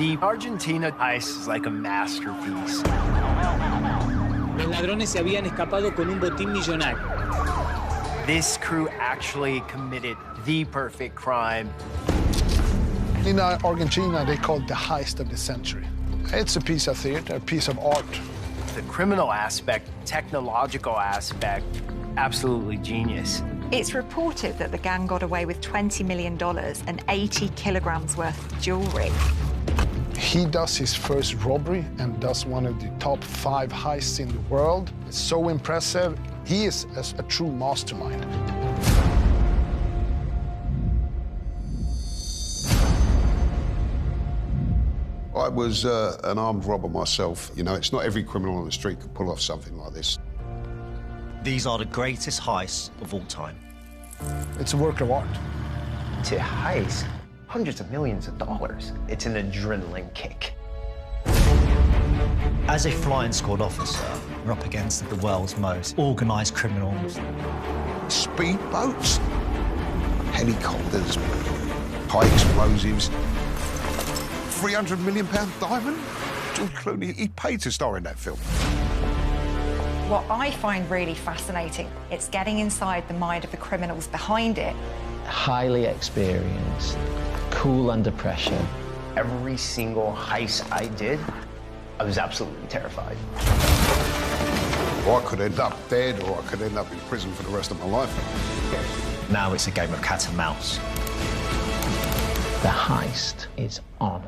The Argentina heist is like a masterpiece. Los ladrones se habían escapado con un botín millonario. This crew actually committed the perfect crime. In Argentina, they call it the heist of the century. It's a piece of theater, a piece of art. The criminal aspect, technological aspect, absolutely genius. It's reported that the gang got away with $20 million and 80 kilograms worth of jewelry. He does his first robbery and does one of the top 5 heists in the world. It's so impressive. He is a true mastermind. I was an armed robber myself. You know, it's not every criminal on the street could pull off something like this. These are the greatest heists of all time. It's a work of art. To heist hundreds of millions of dollars, it's an adrenaline kick. As a flying squad officer, we're up against the world's most organised criminals. Speedboats, helicopters, high explosives, £300 million diamond. George Clooney, he paid to star in that film. What I find really fascinating, it's getting inside the mind of the criminals behind it. Highly experienced, cool under pressure. Every single heist I did, I was absolutely terrified. Or I could end up dead, or I could end up in prison for the rest of my life. Now it's a game of cat and mouse. The heist is on.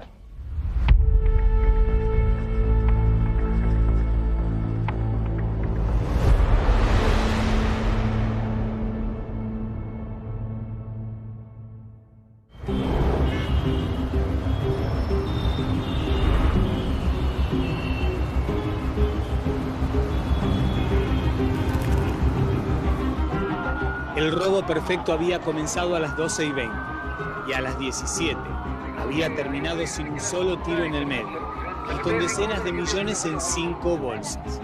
El robo perfecto había comenzado a las 12:20 y a las 17 había terminado sin un solo tiro en el medio y con decenas de millones en 5 bolsas.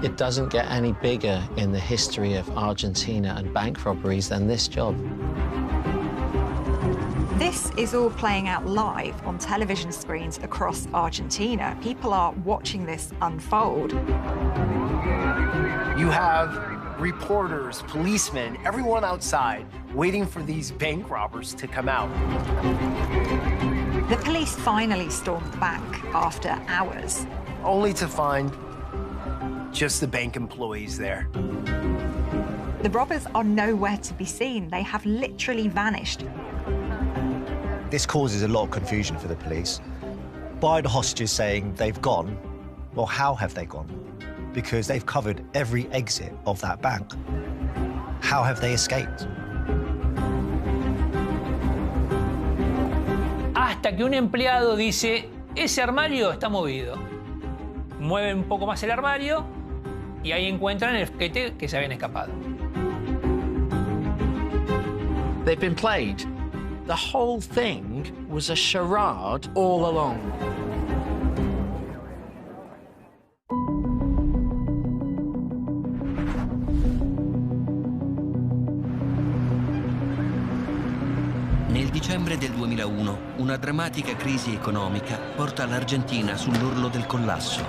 It doesn't get any bigger in the history of Argentina and bank robberies than this job. This is all playing out live on television screens across Argentina. People are watching this unfold. You have reporters, policemen, everyone outside waiting for these bank robbers to come out. The police finally stormed the bank after hours. Only to find just the bank employees there. The robbers are nowhere to be seen. They have literally vanished. This causes a lot of confusion for the police. By the hostages saying they've gone, well, how have they gone? Because they've covered every exit of that bank. How have they escaped? Hasta que un empleado dice, ese armario está movido. Mueve un poco más el armario y ahí encuentran el paquete que se habían escapado. They've been played. The whole thing was a charade all along. Nel dicembre del 2001, una drammatica crisi economica porta l'Argentina sull'orlo del collasso.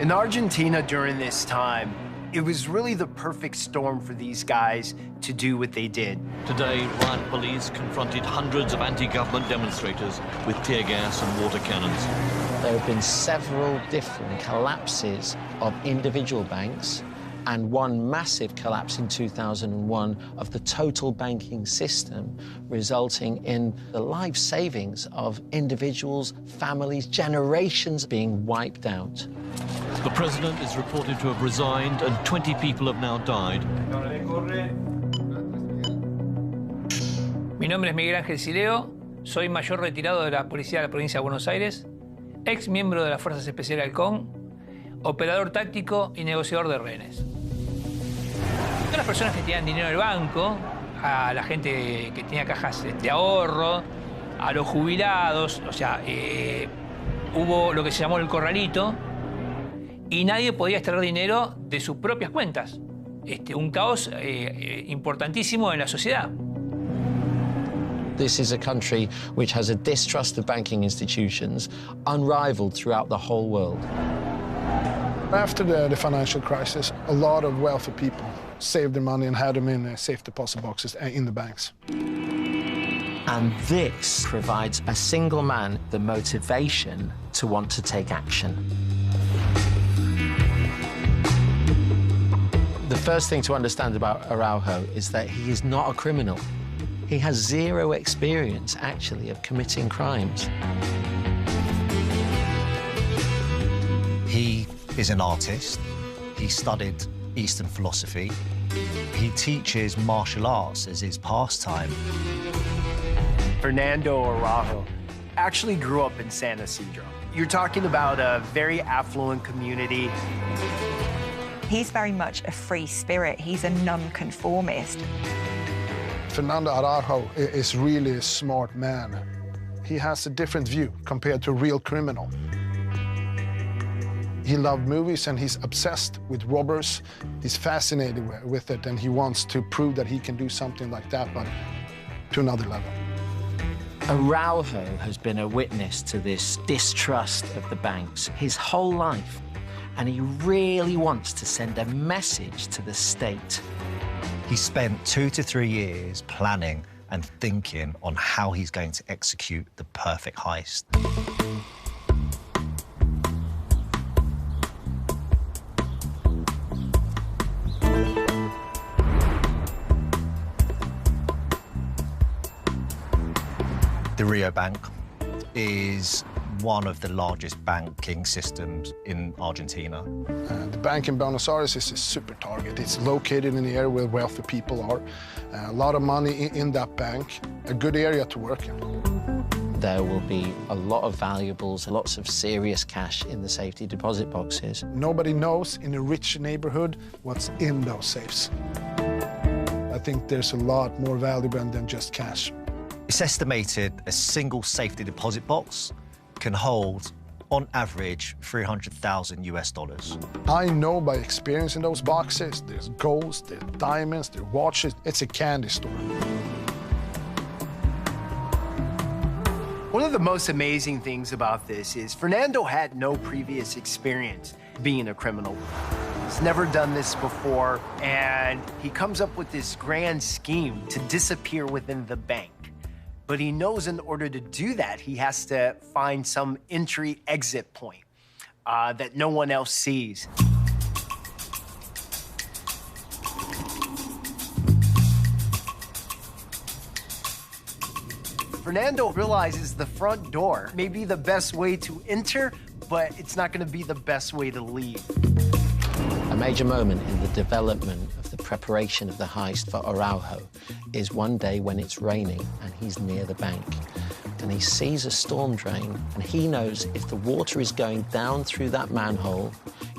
In Argentina during this time, it was really the perfect storm for these guys to do what they did. Today, riot police confronted hundreds of anti-government demonstrators with tear gas and water cannons. There have been several different collapses of individual banks and one massive collapse in 2001 of the total banking system, resulting in the life savings of individuals, families, generations being wiped out. The president is reported to have resigned and 20 people have now died. Mi nombre es Miguel Sileo, soy mayor retirado de la Policía de la Provincia de Buenos Aires, ex miembro de las Fuerzas Especiales Halcón, operador táctico y negociador de rehenes. A las personas que tenían dinero en el banco, a la gente que tenía cajas de ahorro, a los jubilados, o sea, hubo lo que se llamó el corralito y nadie podía extraer dinero de sus propias cuentas. un caos importantísimo en la sociedad. This is a country which has a distrust of banking institutions unrivaled throughout the whole world. After the financial crisis, a lot of wealthy people saved their money and had them in safe deposit boxes in the banks. And this provides a single man the motivation to want to take action. The first thing to understand about Araujo is that he is not a criminal. He has zero experience, actually, of committing crimes. He is an artist. He studied Eastern philosophy. He teaches martial arts as his pastime. Fernando Araujo actually grew up in San Isidro. You're talking about a very affluent community. He's very much a free spirit. He's a nonconformist. Fernando Araujo is really a smart man. He has a different view compared to a real criminal. He loved movies and he's obsessed with robbers. He's fascinated with it and he wants to prove that he can do something like that, but to another level. Araujo has been a witness to this distrust of the banks his whole life, and he really wants to send a message to the state. He spent 2 to 3 years planning and thinking on how he's going to execute the perfect heist. The Rio Bank is one of the largest banking systems in Argentina. The bank in Buenos Aires is a super target. It's located in the area where wealthy people are. A lot of money in that bank, a good area to work in. There will be a lot of valuables, lots of serious cash in the safety deposit boxes. Nobody knows in a rich neighborhood what's in those safes. I think there's a lot more valuable than just cash. It's estimated a single safety deposit box can hold, on average, $300,000 US. I know by experience in those boxes, there's golds, there's diamonds, there's watches. It's a candy store. One of the most amazing things about this is Fernando had no previous experience being a criminal. He's never done this before, and he comes up with this grand scheme to disappear within the bank. But he knows in order to do that, he has to find some entry-exit point that no one else sees. Fernando realizes the front door may be the best way to enter, but it's not going to be the best way to leave. A major moment in the development of the preparation of the heist for Araujo is one day when it's raining and he's near the bank. And he sees a storm drain, and he knows if the water is going down through that manhole,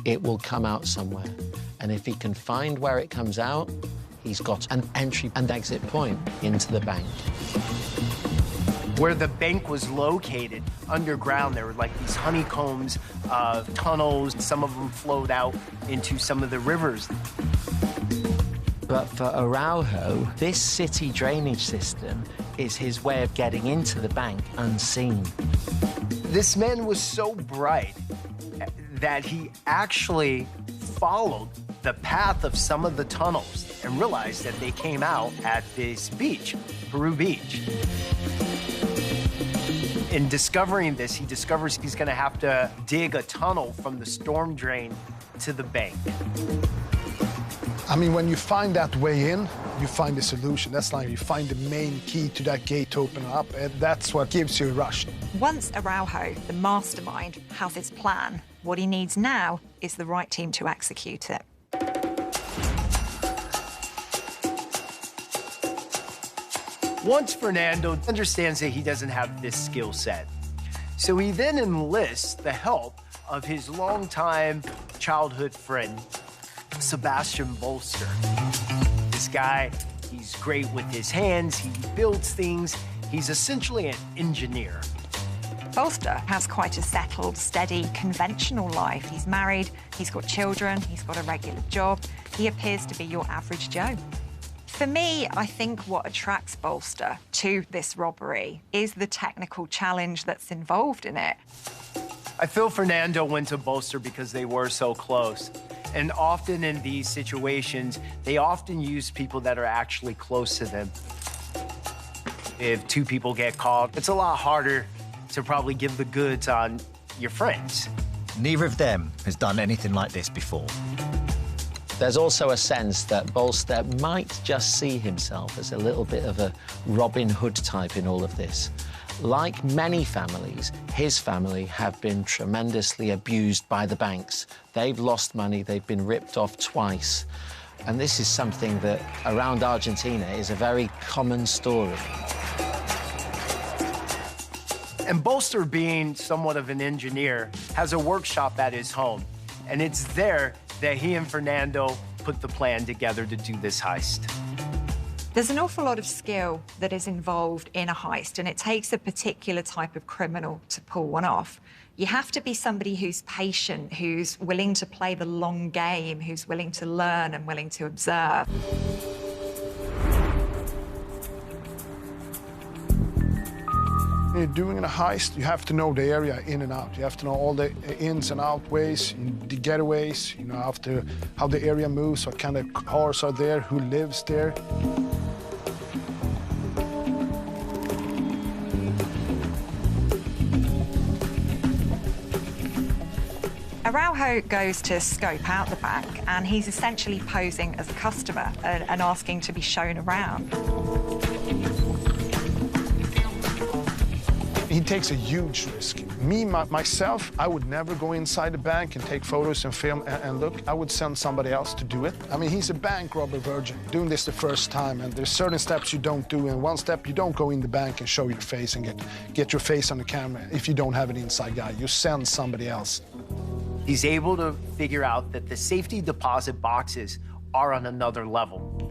it will come out somewhere. And if he can find where it comes out, he's got an entry and exit point into the bank. Where the bank was located, underground, there were like these honeycombs of tunnels. Some of them flowed out into some of the rivers. But for Araujo, this city drainage system is his way of getting into the bank unseen. This man was so bright that he actually followed the path of some of the tunnels and realized that they came out at this beach, Peru Beach. In discovering this, he discovers he's going to have to dig a tunnel from the storm drain to the bank. I mean, when you find that way in, you find the solution. That's like you find the main key to that gate to open up, and that's what gives you a rush. Once Araujo, the mastermind, has his plan, what he needs now is the right team to execute it. Once Fernando understands that he doesn't have this skill set, so he then enlists the help of his longtime childhood friend, Sebastian Bolster. This guy, he's great with his hands, he builds things, he's essentially an engineer. Bolster has quite a settled, steady, conventional life. He's married, he's got children, he's got a regular job. He appears to be your average Joe. For me, I think what attracts Bolster to this robbery is the technical challenge that's involved in it. I feel Fernando went to Bolster because they were so close. And often in these situations, they often use people that are actually close to them. If two people get caught, it's a lot harder to probably give the goods on your friends. Neither of them has done anything like this before. There's also a sense that Bolster might just see himself as a little bit of a Robin Hood type in all of this. Like many families, his family have been tremendously abused by the banks. They've lost money, they've been ripped off twice. And this is something that, around Argentina, is a very common story. And Bolster, being somewhat of an engineer, has a workshop at his home. And it's there that he and Fernando put the plan together to do this heist. There's an awful lot of skill that is involved in a heist, and it takes a particular type of criminal to pull one off. You have to be somebody who's patient, who's willing to play the long game, who's willing to learn and willing to observe. When you're doing a heist, you have to know the area in and out. You have to know all the ins and out ways, the getaways, you know, how the area moves, what kind of cars are there, who lives there. Araujo goes to scope out the bank, and he's essentially posing as a customer and asking to be shown around. He takes a huge risk. Me, myself, I would never go inside the bank and take photos and film and look. I would send somebody else to do it. I mean, he's a bank robber virgin, doing this the first time, and there's certain steps you don't do. And one step, you don't go in the bank and show your face and get your face on the camera. If you don't have an inside guy, you send somebody else. He's able to figure out that the safety deposit boxes are on another level.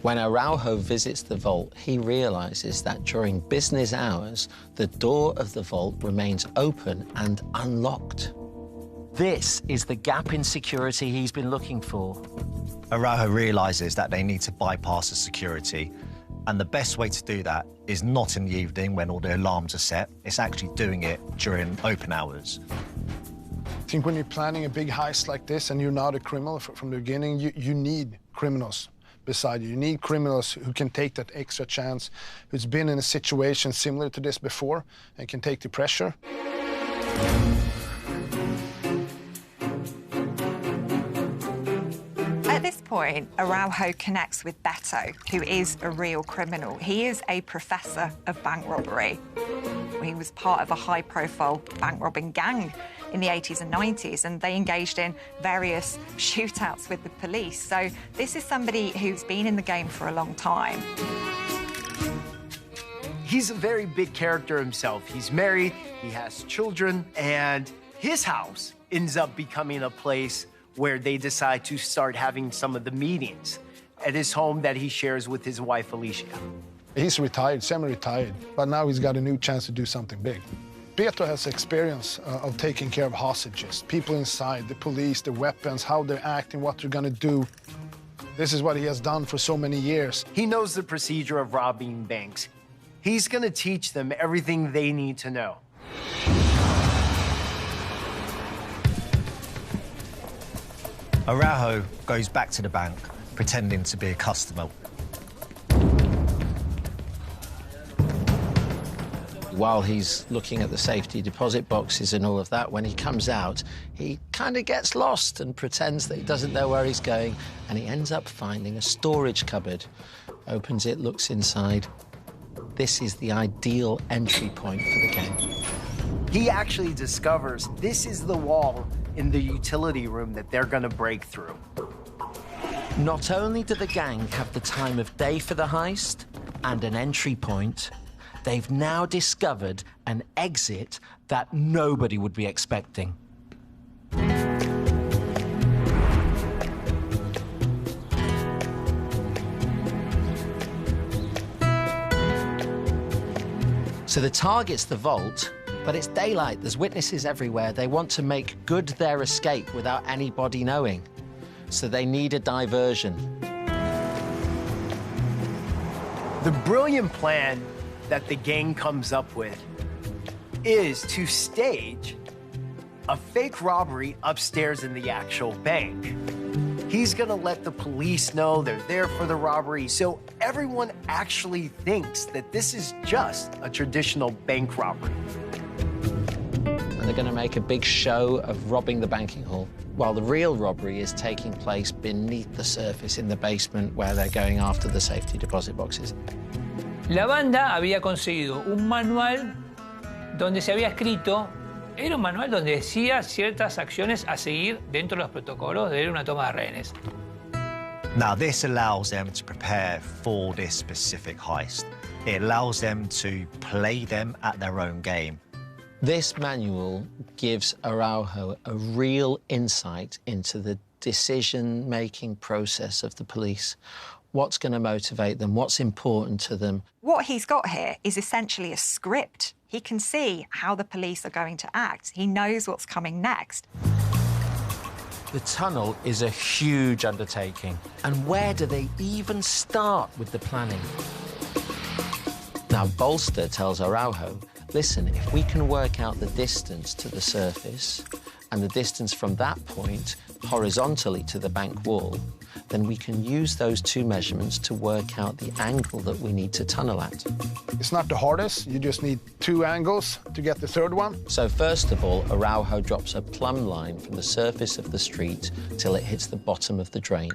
When Araujo visits the vault, he realizes that during business hours, the door of the vault remains open and unlocked. This is the gap in security he's been looking for. Araujo realizes that they need to bypass the security, and the best way to do that is not in the evening when all the alarms are set. It's actually doing it during open hours. I think when you're planning a big heist like this and you're not a criminal from the beginning, you need criminals beside you. You need criminals who can take that extra chance, who's been in a situation similar to this before and can take the pressure. At this point, Araujo connects with Beto, who is a real criminal. He is a professor of bank robbery. He was part of a high-profile bank robbing gang in the 80s and 90s, and they engaged in various shootouts with the police. So this is somebody who's been in the game for a long time. He's a very big character himself. He's married, he has children, and his house ends up becoming a place where they decide to start having some of the meetings at his home that he shares with his wife, Alicia. He's retired, semi-retired, but now he's got a new chance to do something big. Beto has experience of taking care of hostages, people inside, the police, the weapons, how they're acting, what they're gonna do. This is what he has done for so many years. He knows the procedure of robbing banks. He's gonna teach them everything they need to know. Araujo goes back to the bank, pretending to be a customer. While he's looking at the safety deposit boxes and all of that, when he comes out, he kind of gets lost and pretends that he doesn't know where he's going, and he ends up finding a storage cupboard. Opens it, looks inside. This is the ideal entry point for the game. He actually discovers this is the wall in the utility room that they're gonna break through. Not only do the gang have the time of day for the heist and an entry point, they've now discovered an exit that nobody would be expecting. So the target's the vault, But it's daylight, there's witnesses everywhere. They want to make good their escape without anybody knowing. So they need a diversion. The brilliant plan that the gang comes up with is to stage a fake robbery upstairs in the actual bank. He's gonna let the police know they're there for the robbery, so everyone actually thinks that this is just a traditional bank robbery. And they're gonna make a big show of robbing the banking hall, while the real robbery is taking place beneath the surface in the basement where they're going after the safety deposit boxes. La banda había conseguido un manual donde se había escrito. Era un manual donde decía ciertas acciones a seguir dentro de los protocolos de una toma de rehenes. Now, this allows them to prepare for this specific heist. It allows them to play them at their own game. This manual gives Araujo a real insight into the decision-making process of the police. What's going to motivate them? What's important to them? What he's got here is essentially a script. He can see how the police are going to act. He knows what's coming next. The tunnel is a huge undertaking. And where do they even start with the planning? Now, Bolster tells Araujo, listen, if we can work out the distance to the surface and the distance from that point horizontally to the bank wall, then we can use those two measurements to work out the angle that we need to tunnel at. It's not the hardest. You just need 2 angles to get the third one. So first of all, Araujo drops a plumb line from the surface of the street till it hits the bottom of the drain.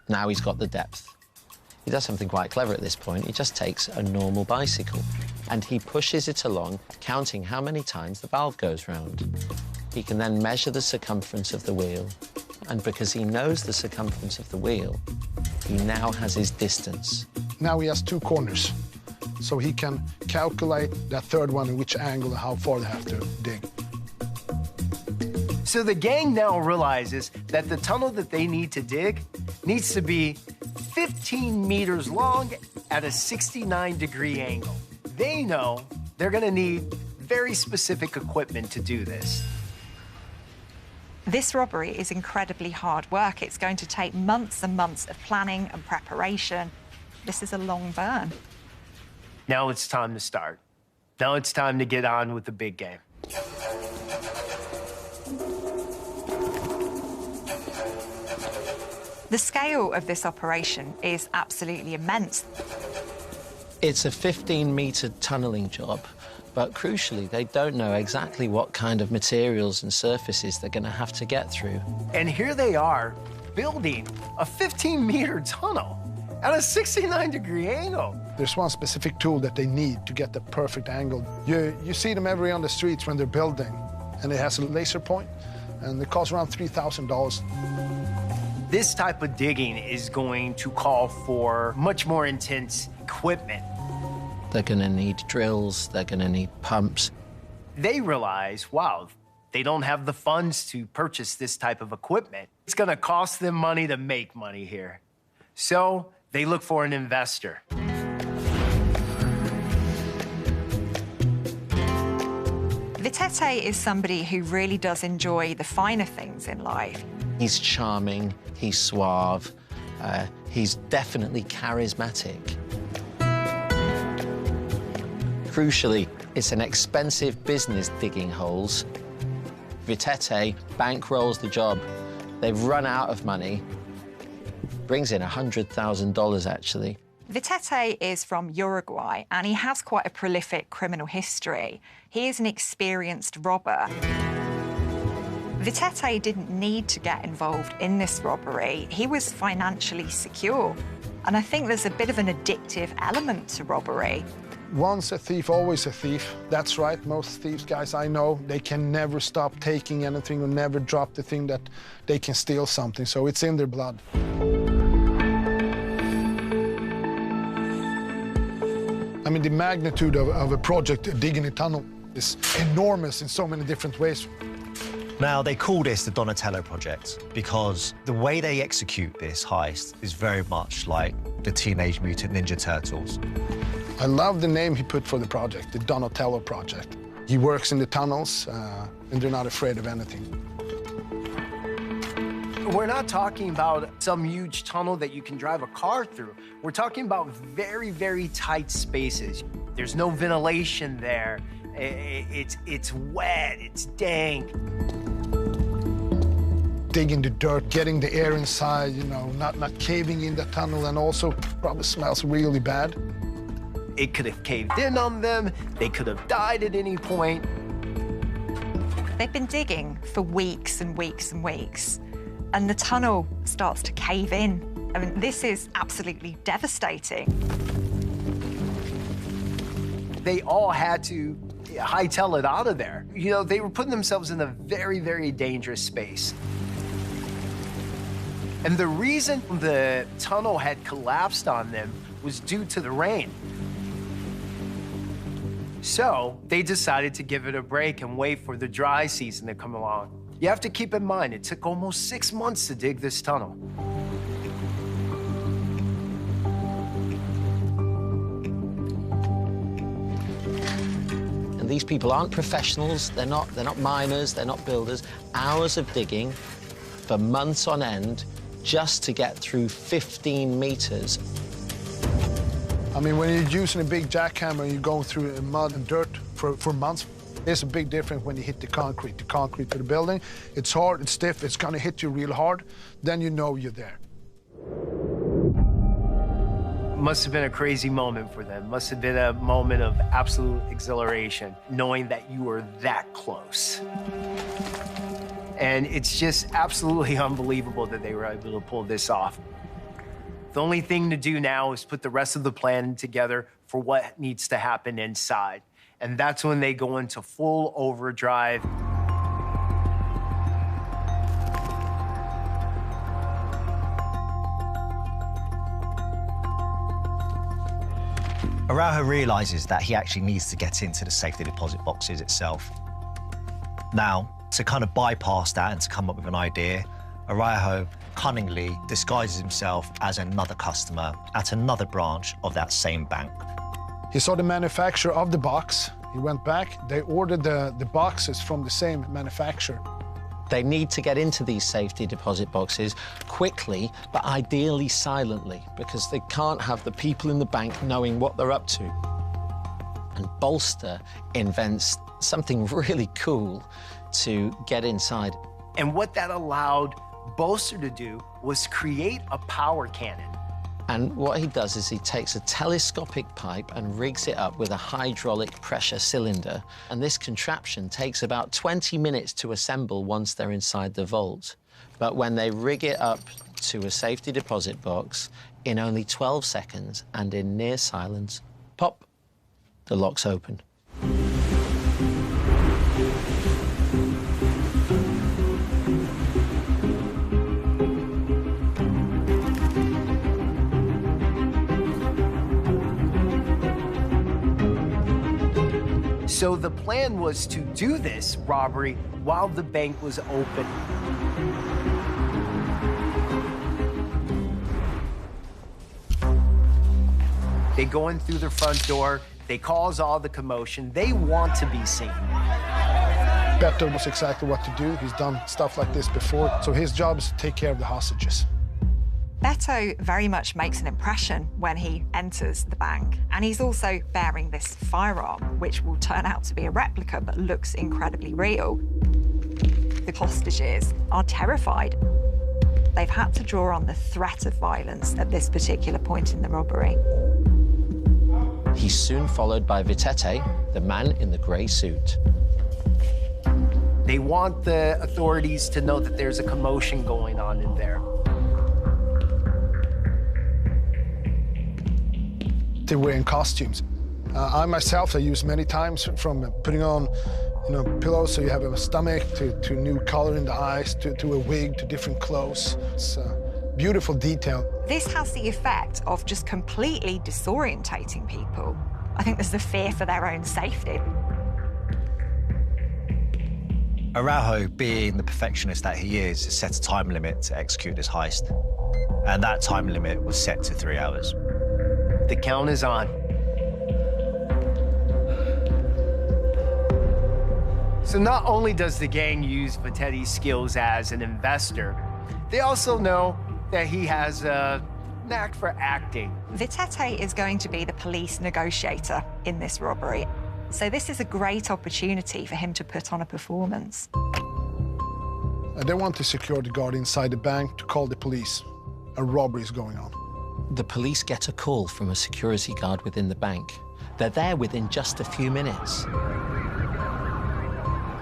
Now he's got the depth. He does something quite clever at this point. He just takes a normal bicycle and he pushes it along, counting how many times the valve goes round. He can then measure the circumference of the wheel, and because he knows the circumference of the wheel, he now has his distance. Now he has 2 corners, so he can calculate that third one in which angle and how far they have to dig. So the gang now realizes that the tunnel that they need to dig needs to be 15 meters long at a 69-degree angle. They know they're gonna need very specific equipment to do this. This robbery is incredibly hard work. It's going to take months and months of planning and preparation. This is a long burn. Now it's time to start. Now it's time to get on with the big game. The scale of this operation is absolutely immense. It's a 15-meter tunneling job, but crucially, they don't know exactly what kind of materials and surfaces they're going to have to get through. And here they are building a 15-meter tunnel at a 69-degree angle. There's one specific tool that they need to get the perfect angle. You see them every on the streets when they're building, and it has a laser point, and it costs around $3,000. This type of digging is going to call for much more intense equipment. They're going to need drills, they're going to need pumps. They realize, wow, they don't have the funds to purchase this type of equipment. It's going to cost them money to make money here. So they look for an investor. Vitete is somebody who really does enjoy the finer things in life. He's charming, he's suave, he's definitely charismatic. Crucially, it's an expensive business digging holes. Vitete bankrolls the job. They've run out of money. Brings in $100,000, actually. Vitete is from Uruguay, and he has quite a prolific criminal history. He is an experienced robber. Vitete didn't need to get involved in this robbery. He was financially secure. And I think there's a bit of an addictive element to robbery. Once a thief, always a thief. That's right, most thieves, guys I know, they can never stop taking anything or never drop the thing that they can steal something, so it's in their blood. I mean, the magnitude of a project, digging a tunnel, is enormous in so many different ways. Now, they call this the Donatello Project because the way they execute this heist is very much like the Teenage Mutant Ninja Turtles. I love the name he put for the project, the Donatello Project. He works in the tunnels, and they're not afraid of anything. We're not talking about some huge tunnel that you can drive a car through. We're talking about very, very tight spaces. There's no ventilation there. It's wet, it's dank. Digging the dirt, getting the air inside, you know, not caving in the tunnel, and also probably smells really bad. It could have caved in on them. They could have died at any point. They've been digging for weeks and weeks and weeks, and the tunnel starts to cave in. I mean, this is absolutely devastating. They all had to hightail it out of there. You know, they were putting themselves in a very, very dangerous space. And the reason the tunnel had collapsed on them was due to the rain. So they decided to give it a break and wait for the dry season to come along. You have to keep in mind, it took almost 6 months to dig this tunnel. And these people aren't professionals, they're not miners, they're not builders. Hours of digging for months on end just to get through 15 meters. I mean, when you're using a big jackhammer, you're going through mud and dirt for months. There's a big difference when you hit the concrete to the building. It's hard, it's stiff, it's gonna hit you real hard. Then you know you're there. Must have been a crazy moment for them. Must have been a moment of absolute exhilaration, knowing that you were that close. And it's just absolutely unbelievable that they were able to pull this off. The only thing to do now is put the rest of the plan together for what needs to happen inside. And that's when they go into full overdrive. Araujo realizes that he actually needs to get into the safety deposit boxes itself. Now, to kind of bypass that and to come up with an idea, Araujo cunningly disguises himself as another customer at another branch of that same bank. He saw the manufacturer of the box. He went back. They ordered the boxes from the same manufacturer. They need to get into these safety deposit boxes quickly, but ideally silently, because they can't have the people in the bank knowing what they're up to. And Bolster invents something really cool to get inside. And what that allowed Bolster to do was create a power cannon. And what he does is he takes a telescopic pipe and rigs it up with a hydraulic pressure cylinder. And this contraption takes about 20 minutes to assemble once they're inside the vault. But when they rig it up to a safety deposit box, in only 12 seconds and in near silence, pop, the lock's open. So the plan was to do this robbery while the bank was open. They go in through the front door, they cause all the commotion, they want to be seen. Beto knows exactly what to do. He's done stuff like this before, so his job is to take care of the hostages. Beto very much makes an impression when he enters the bank, and he's also bearing this firearm, which will turn out to be a replica but looks incredibly real. The hostages are terrified. They've had to draw on the threat of violence at this particular point in the robbery. He's soon followed by Vitete, the man in the grey suit. They want the authorities to know that there's a commotion going on in there. They're wearing costumes. I myself, I use many times, from putting on, pillows so you have a stomach, to new color in the eyes, to a wig, to different clothes. It's a beautiful detail. This has the effect of just completely disorientating people. I think there's a fear for their own safety. Araujo, being the perfectionist that he is, set a time limit to execute this heist. And that time limit was set to 3 hours. The count is on. So not only does the gang use Vittetti's skills as an investor, they also know that he has a knack for acting. Vittetti is going to be the police negotiator in this robbery. So this is a great opportunity for him to put on a performance. They want to secure the guard inside the bank to call the police. A robbery is going on. The police get a call from a security guard within the bank. They're there within just a few minutes.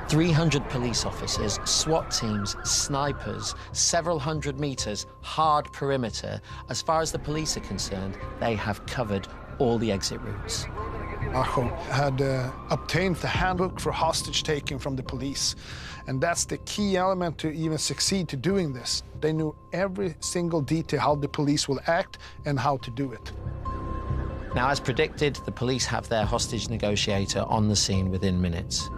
300 police officers, SWAT teams, snipers, several hundred meters, hard perimeter. As far as the police are concerned, they have covered all the exit routes. Ajo had obtained the handbook for hostage taking from the police. And that's the key element to even succeed to doing this. They knew every single detail, how the police will act and how to do it. Now, as predicted, the police have their hostage negotiator on the scene within minutes.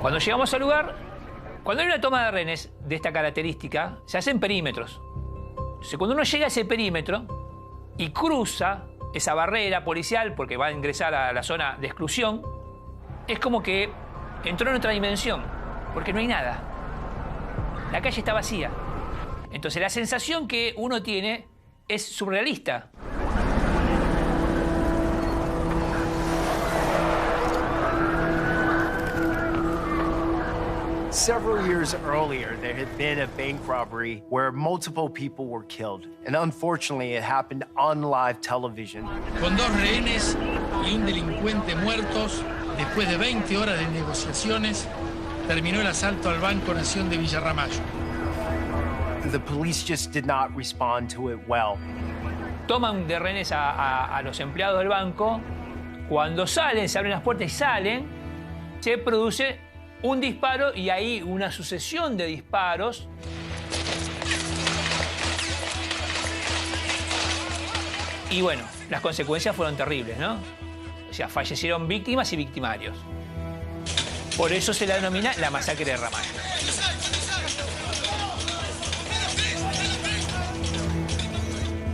Cuando llegamos al lugar, cuando hay una toma de rehenes de esta característica, se hacen perímetros. Entonces, cuando uno llega a ese perímetro y cruza esa barrera policial porque va a ingresar a la zona de exclusión, es como que entró en otra dimensión, porque no hay nada. La calle está vacía. Entonces, la sensación que uno tiene es surrealista. Several years earlier, there had been a bank robbery where multiple people were killed. And unfortunately, it happened on live television. Con 2 rehenes y un delincuente muertos, después de 20 horas de negociaciones, terminó el asalto al Banco Nación de Villarramayo. The police just did not respond to it well. Toman de rehenes a los empleados del banco. Cuando salen, se abren las puertas y salen, se produce un disparo y ahí una sucesión de disparos. Y bueno, las consecuencias fueron terribles, ¿no? O sea, fallecieron víctimas y victimarios. Por eso se la denomina la masacre de Ramallo.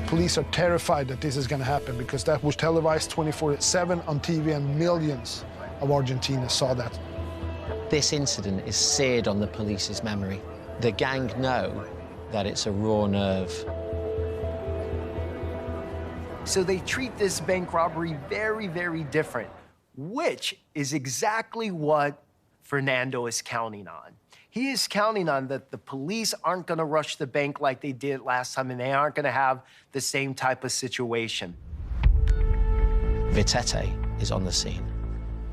Police are terrified that this is going to happen because that was televised 24/7 on TV and millions of Argentinians saw that. This incident is seared on the police's memory. The gang know that it's a raw nerve. So they treat this bank robbery very, very different, which is exactly what Fernando is counting on. He is counting on that the police aren't going to rush the bank like they did last time, and they aren't going to have the same type of situation. Vittetti is on the scene.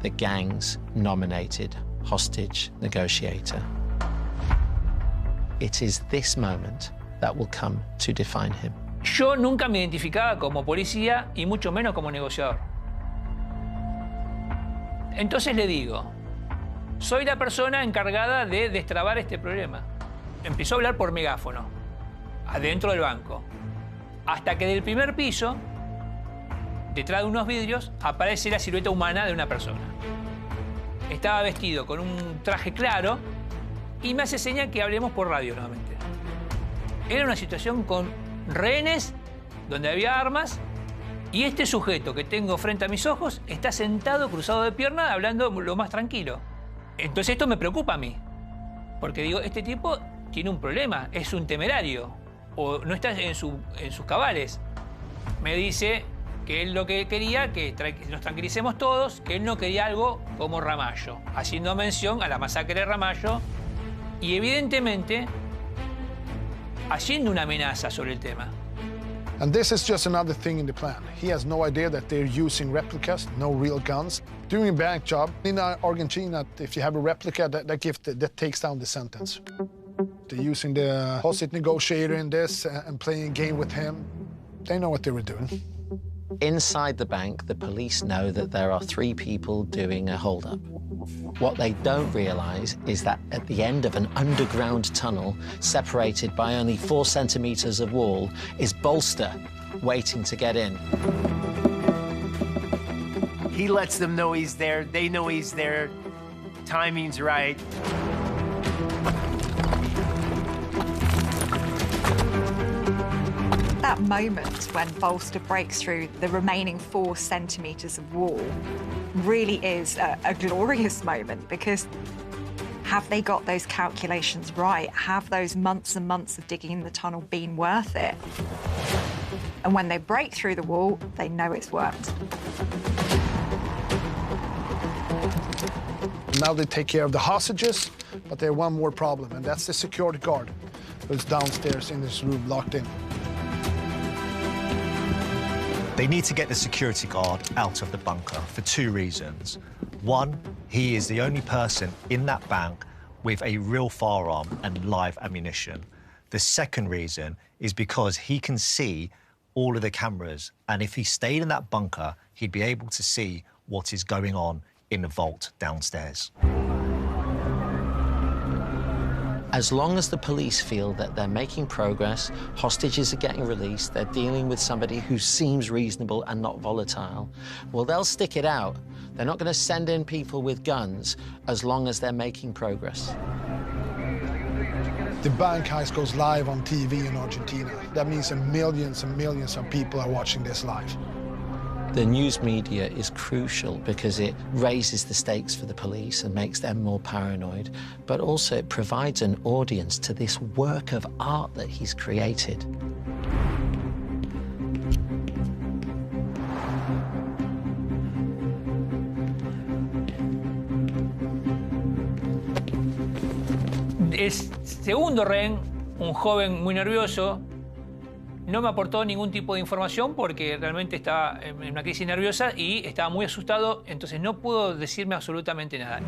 The gang's nominated hostage negotiator. It is this moment that will come to define him. Yo nunca me identificaba como policía y mucho menos como negociador. Entonces le digo, soy la persona encargada de destrabar este problema. Empezó a hablar por megáfono, adentro del banco, hasta que del primer piso, detrás de unos vidrios, aparece la silueta humana de una persona. Estaba vestido con un traje claro y me hace señal que hablemos por radio nuevamente. Era una situación con rehenes, donde había armas, y este sujeto que tengo frente a mis ojos está sentado, cruzado de pierna, hablando lo más tranquilo. Entonces esto me preocupa a mí, porque digo, este tipo tiene un problema, es un temerario, o no está en sus cabales. Me dice que él lo que quería, que nos tranquilicemos todos, que él no quería algo como Ramallo, haciendo mención a la masacre de Ramallo y evidentemente haciendo una amenaza sobre el tema. And this is just another thing in the plan. He has no idea that they're using replicas, no real guns. Doing a bank job in Argentina, if you have a replica, that takes down the sentence. They're using the hostage negotiator in this and playing a game with him. They know what they were doing. Inside the bank, the police know that there are 3 people doing a hold-up. What they don't realize is that at the end of an underground tunnel, separated by only 4 centimeters of wall, is Bolster waiting to get in. He lets them know he's there. They know he's there. Timing's right. That moment when Bolster breaks through the remaining 4 centimeters of wall, really is a glorious moment, because have they got those calculations right? Have those months and months of digging in the tunnel been worth it? And when they break through the wall, they know it's worked. Now they take care of the hostages, but they have one more problem, and that's the security guard who's downstairs in this room, locked in. They need to get the security guard out of the bunker for two reasons. One, he is the only person in that bank with a real firearm and live ammunition. The second reason is because he can see all of the cameras, and if he stayed in that bunker, he'd be able to see what is going on in the vault downstairs. As long as the police feel that they're making progress, hostages are getting released, they're dealing with somebody who seems reasonable and not volatile, well, they'll stick it out. They're not going to send in people with guns as long as they're making progress. The bank heist goes live on TV in Argentina. That means that millions and millions of people are watching this live. The news media is crucial because it raises the stakes for the police and makes them more paranoid, but also it provides an audience to this work of art that he's created. El segundo rehén, un joven muy nervioso, no me aportó ningún tipo de información porque realmente estaba en una crisis nerviosa y estaba muy asustado, entonces no pudo decirme absolutamente nada.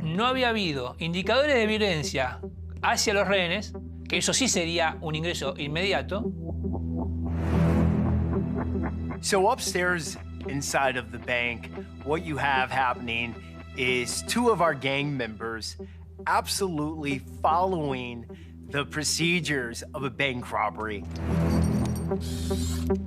No había habido indicadores de violencia hacia los rehenes, que eso sí sería un ingreso inmediato. So upstairs inside of the bank, what you have happening is two of our gang members absolutely following the procedures of a bank robbery.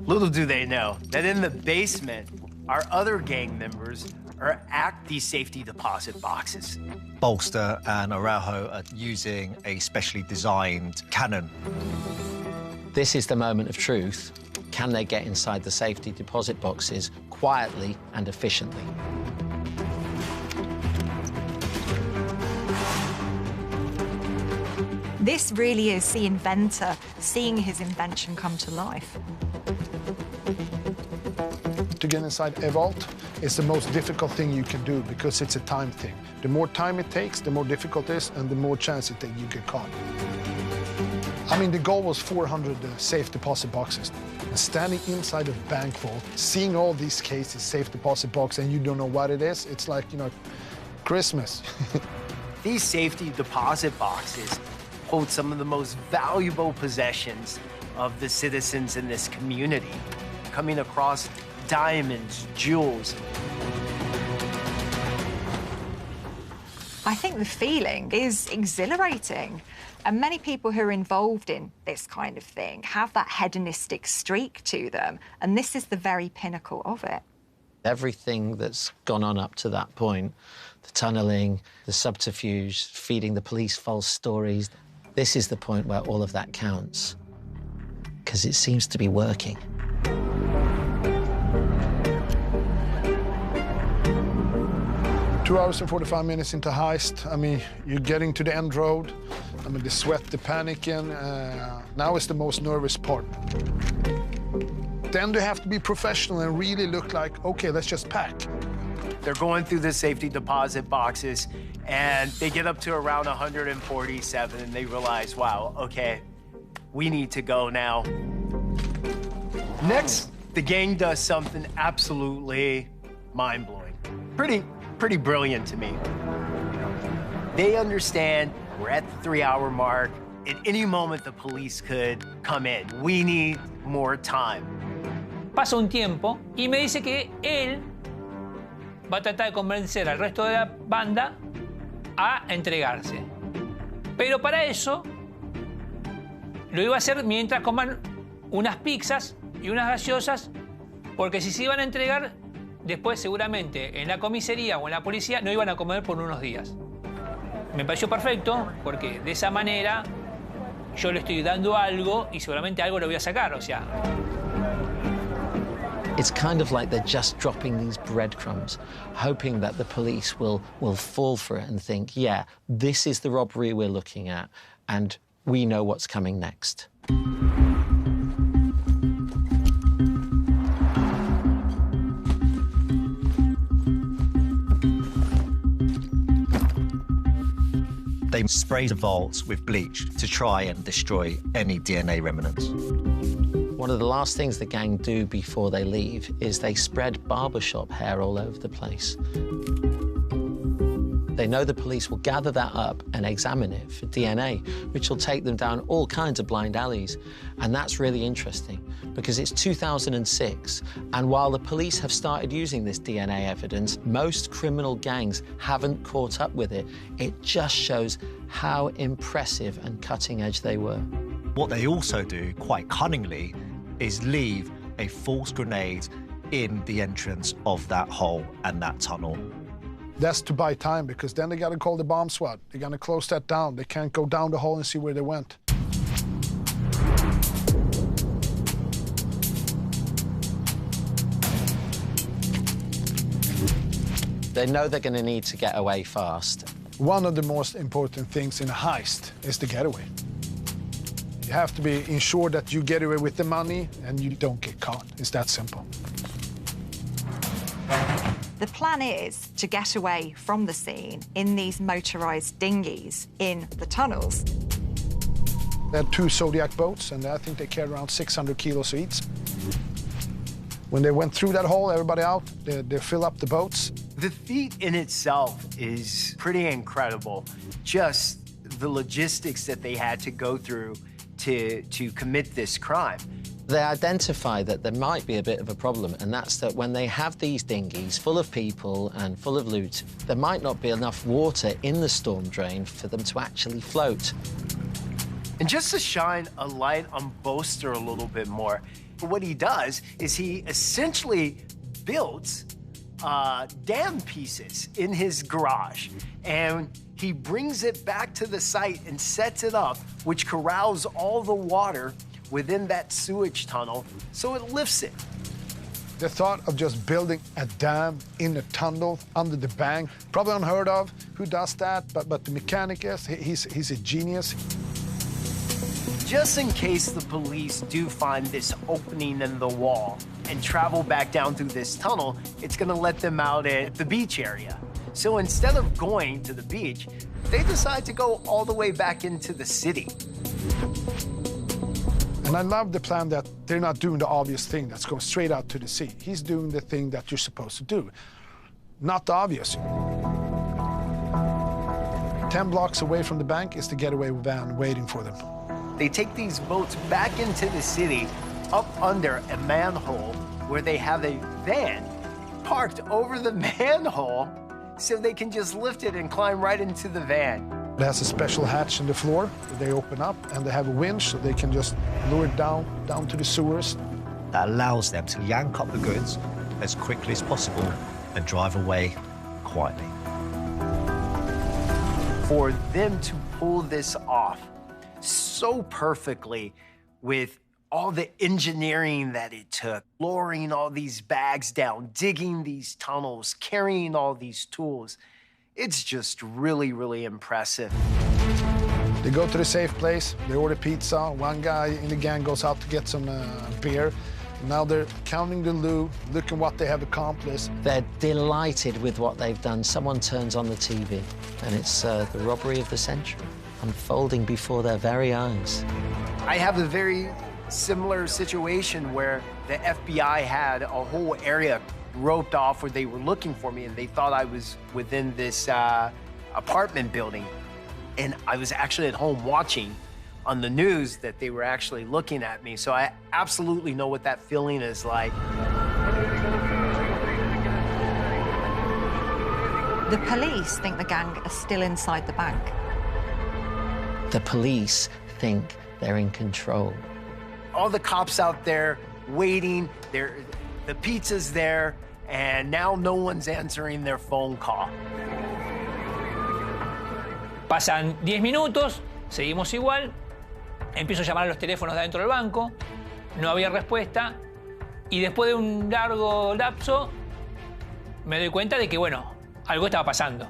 Little do they know that in the basement, our other gang members are at these safety deposit boxes. Bolster and Araujo are using a specially designed cannon. This is the moment of truth. Can they get inside the safety deposit boxes quietly and efficiently? This really is the inventor seeing his invention come to life. To get inside a vault is the most difficult thing you can do because it's a time thing. The more time it takes, the more difficult it is, and the more chance it takes you get caught. I mean, the goal was 400 safe deposit boxes. And standing inside a bank vault, seeing all these cases, safe deposit box, and you don't know what it is, it's like, you know, Christmas. These safety deposit boxes hold some of the most valuable possessions of the citizens in this community, coming across diamonds, jewels. I think the feeling is exhilarating. And many people who are involved in this kind of thing have that hedonistic streak to them. And this is the very pinnacle of it. Everything that's gone on up to that point, the tunneling, the subterfuge, feeding the police false stories, this is the point where all of that counts, because it seems to be working. Two hours and 45 minutes into Heist. I mean, you're getting to the end road. I mean, the sweat, the panicking. Now is the most nervous part. Then you have to be professional and really look like, okay, let's just pack. They're going through the safety deposit boxes, and they get up to around 147, and they realize, wow, okay, we need to go now. Next, the gang does something absolutely mind-blowing. Pretty brilliant to me. They understand we're at the 3-hour mark. At any moment, the police could come in. We need more time. Pasa un tiempo y me dice que él va a tratar de convencer al resto de la banda a entregarse. Pero para eso lo iba a hacer mientras coman unas pizzas y unas gaseosas, porque si se iban a entregar, después seguramente en la comisaría o en la policía no iban a comer por unos días. Me pareció perfecto porque de esa manera yo le estoy dando algo y seguramente algo lo voy a sacar, o sea. It's kind of like they're just dropping these breadcrumbs, hoping that the police will fall for it and think, yeah, this is the robbery we're looking at, and we know what's coming next. They spray the vaults with bleach to try and destroy any DNA remnants. One of the last things the gang do before they leave is they spread barbershop hair all over the place. They know the police will gather that up and examine it for DNA, which will take them down all kinds of blind alleys. And that's really interesting because it's 2006, and while the police have started using this DNA evidence, most criminal gangs haven't caught up with it. It just shows how impressive and cutting edge they were. What they also do, quite cunningly, is leave a false grenade in the entrance of that hole and that tunnel. That's to buy time, because then they got to call the bomb squad. They're going to close that down. They can't go down the hole and see where they went. They know they're going to need to get away fast. One of the most important things in a heist is the getaway. You have to be ensured that you get away with the money and you don't get caught. It's that simple. The plan is to get away from the scene in these motorized dinghies in the tunnels. They had 2 Zodiac boats, and I think they carried around 600 kilos each. When they went through that hole, everybody out, they fill up the boats. The feat in itself is pretty incredible. Just the logistics that they had to go through to commit this crime. They identify that there might be a bit of a problem, and that's that when they have these dinghies full of people and full of loot, there might not be enough water in the storm drain for them to actually float. And just to shine a light on Boaster a little bit more, what he does is he essentially builds dam pieces in his garage, and he brings it back to the site and sets it up, which corrals all the water within that sewage tunnel, so it lifts it. The thought of just building a dam in a tunnel under the bank, probably unheard of. Who does that? But the mechanic is, he's a genius. Just in case the police do find this opening in the wall and travel back down through this tunnel, it's gonna let them out at the beach area. So instead of going to the beach, they decide to go all the way back into the city. And I love the plan that they're not doing the obvious thing that's going straight out to the sea. He's doing the thing that you're supposed to do, not the obvious. 10 blocks away from the bank is the getaway van waiting for them. They take these boats back into the city, up under a manhole, where they have a van parked over the manhole, so they can just lift it and climb right into the van. It has a special hatch in the floor that they open up, and they have a winch so they can just lure it down to the sewers. That allows them to yank up the goods as quickly as possible and drive away quietly. For them to pull this off so perfectly, with all the engineering that it took, lowering all these bags down, digging these tunnels, carrying all these tools, it's just really, really impressive. They go to the safe place, they order pizza, one guy in the gang goes out to get some beer. Now they're counting the loot, looking what they have accomplished. They're delighted with what they've done. Someone turns on the TV, and it's the robbery of the century, unfolding before their very eyes. I have a very similar situation where the FBI had a whole area roped off where they were looking for me, and they thought I was within this apartment building. And I was actually at home watching on the news that they were actually looking at me. So I absolutely know what that feeling is like. The police think the gang are still inside the bank. The police think they're in control. All the cops out there waiting, the pizza's there, and now no one's answering their phone call. Pasan 10 minutos, seguimos igual. Empiezo a llamar a los teléfonos de adentro del banco. No había respuesta. Y después de un largo lapso, me doy cuenta de que, bueno, algo estaba pasando.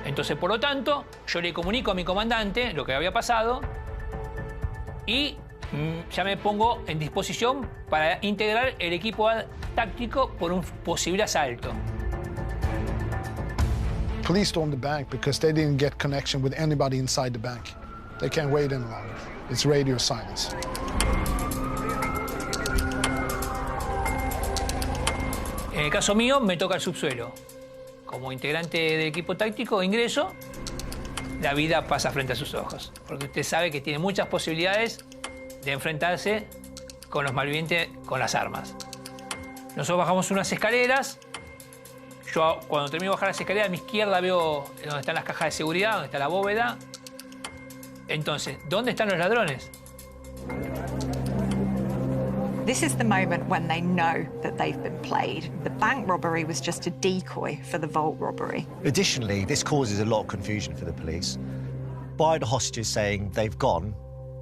Entonces, por lo tanto, yo le comunico a mi comandante lo que había pasado y ya me pongo en disposición para integrar el equipo táctico por un posible asalto. Police stormed the bank because they didn't get connection with anybody inside the bank. They can't wait any longer. It's radio silence. En el caso mío, me toca el subsuelo. Como integrante del equipo táctico, ingreso, la vida pasa frente a sus ojos. Porque usted sabe que tiene muchas posibilidades de enfrentarse con los malvivientes con las armas. Nosotros bajamos unas escaleras. Yo, cuando termino de bajar las escaleras, a mi izquierda veo donde están las cajas de seguridad, donde está la bóveda. Entonces, ¿dónde están los ladrones? This is the moment when they know that they've been played. The bank robbery was just a decoy for the vault robbery. Additionally, this causes a lot of confusion for the police. By the hostages saying they've gone,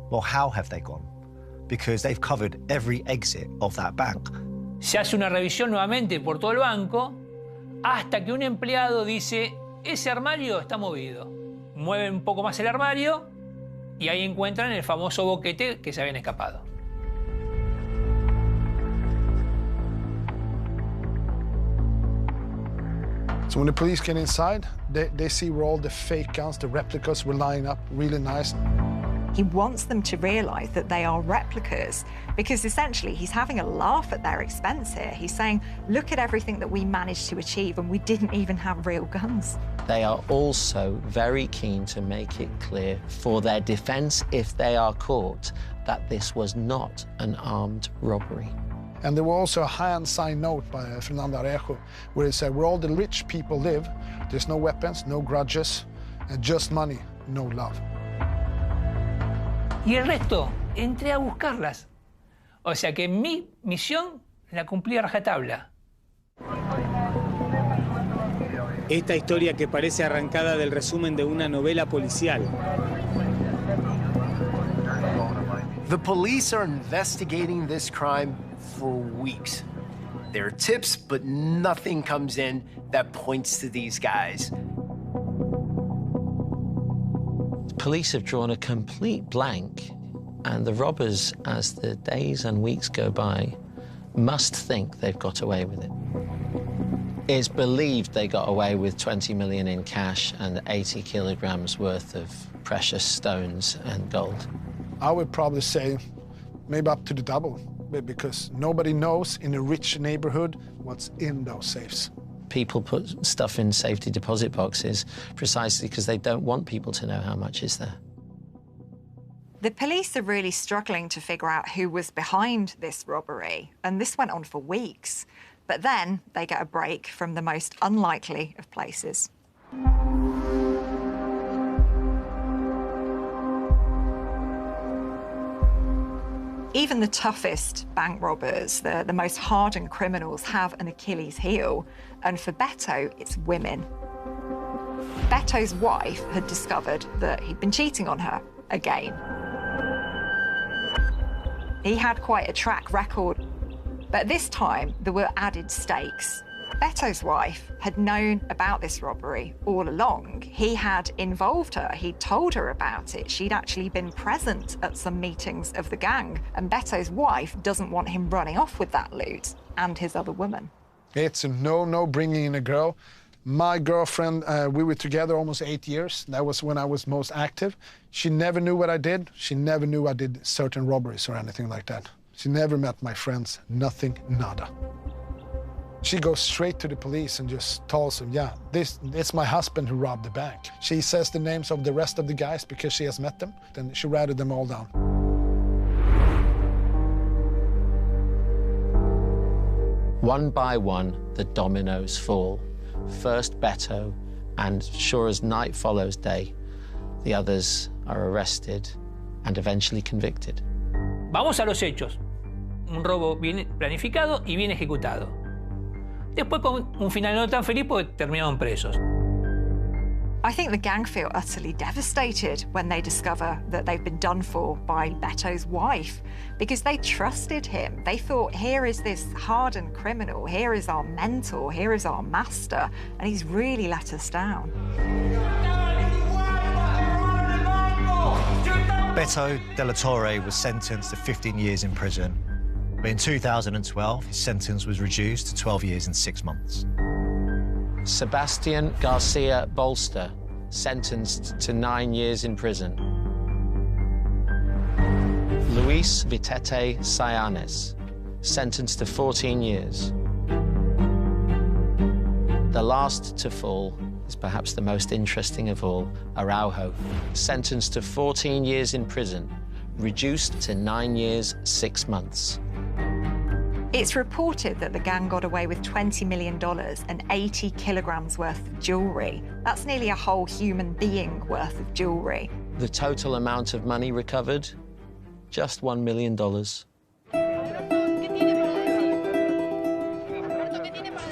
well, how have they gone? Because they've covered every exit of that bank. Se hace una revisión nuevamente por todo el banco hasta que un empleado dice, ese armario está movido. Mueven un poco más el armario y ahí encuentran el famoso boquete que se habían escapado. So when the police get inside, they see where all the fake guns, the replicas, were lying up really nice. He wants them to realise that they are replicas because essentially he's having a laugh at their expense here. He's saying, look at everything that we managed to achieve and we didn't even have real guns. They are also very keen to make it clear for their defence, if they are caught, that this was not an armed robbery. And there was also a hand-signed note by Fernando ATRACO where it said, where all the rich people live, there's no weapons, no grudges, and just money, no love. Y el resto, entré a buscarlas. O sea que mi misión la cumplí a rajatabla. Esta historia que parece arrancada del resumen de una novela policial. The police are investigating this crime for weeks. There are tips, but nothing comes in that points to these guys. Police have drawn a complete blank, and the robbers, as the days and weeks go by, must think they've got away with it. It's believed they got away with 20 million in cash and 80 kilograms worth of precious stones and gold. I would probably say maybe up to the double, because nobody knows in a rich neighborhood what's in those safes. People put stuff in safety deposit boxes precisely because they don't want people to know how much is there. The police are really struggling to figure out who was behind this robbery, and this went on for weeks. But then they get a break from the most unlikely of places. Even the toughest bank robbers, the most hardened criminals, have an Achilles heel. And for Beto, it's women. Beto's wife had discovered that he'd been cheating on her again. He had quite a track record, but this time there were added stakes. Beto's wife had known about this robbery all along. He had involved her. He'd told her about it. She'd actually been present at some meetings of the gang. And Beto's wife doesn't want him running off with that loot and his other woman. It's a no-no bringing in a girl. My girlfriend, we were together almost 8 years. That was when I was most active. She never knew what I did. She never knew I did certain robberies or anything like that. She never met my friends, nothing, nada. She goes straight to the police and just tells them, yeah, it's my husband who robbed the bank. She says the names of the rest of the guys because she has met them. Then she ratted them all down. One by one, the dominoes fall. First Beto, and sure as night follows day, the others are arrested and eventually convicted. Vamos a los hechos. Un robo bien planificado y bien ejecutado. Después con un final no tan feliz porque terminaron presos. I think the gang feel utterly devastated when they discover that they've been done for by Beto's wife, because they trusted him. They thought, here is this hardened criminal, here is our mentor, here is our master, and he's really let us down. Beto de la Torre was sentenced to 15 years in prison. But in 2012, his sentence was reduced to 12 years and 6 months. Sebastian Garcia Bolster, sentenced to 9 years in prison. Luis Vitete Sayanes, sentenced to 14 years. The last to fall is perhaps the most interesting of all, Araujo, sentenced to 14 years in prison, reduced to 9 years, 6 months. It's reported that the gang got away with $20 million and 80 kilograms worth of jewelry. That's nearly a whole human being worth of jewelry. The total amount of money recovered, just $1 million.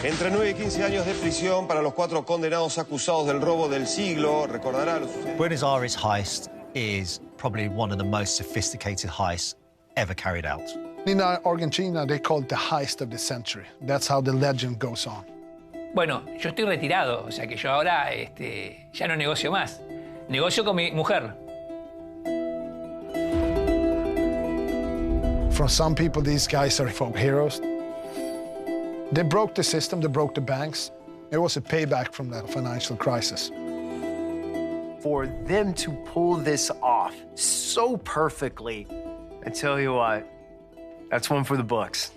Entre 9 y 15 años de prisión para los 4 condenados acusados del robo del siglo. Recordará lo sucedido. Buenos Aires heist is probably one of the most sophisticated heists ever carried out. In Argentina, they call it the heist of the century. That's how the legend goes on. Bueno, yo estoy retirado, o sea que yo ahora ya no negocio más. Negocio con mi mujer. For some people, these guys are folk heroes. They broke the system, they broke the banks. It was a payback from that financial crisis. For them to pull this off so perfectly, I tell you what, that's one for the books.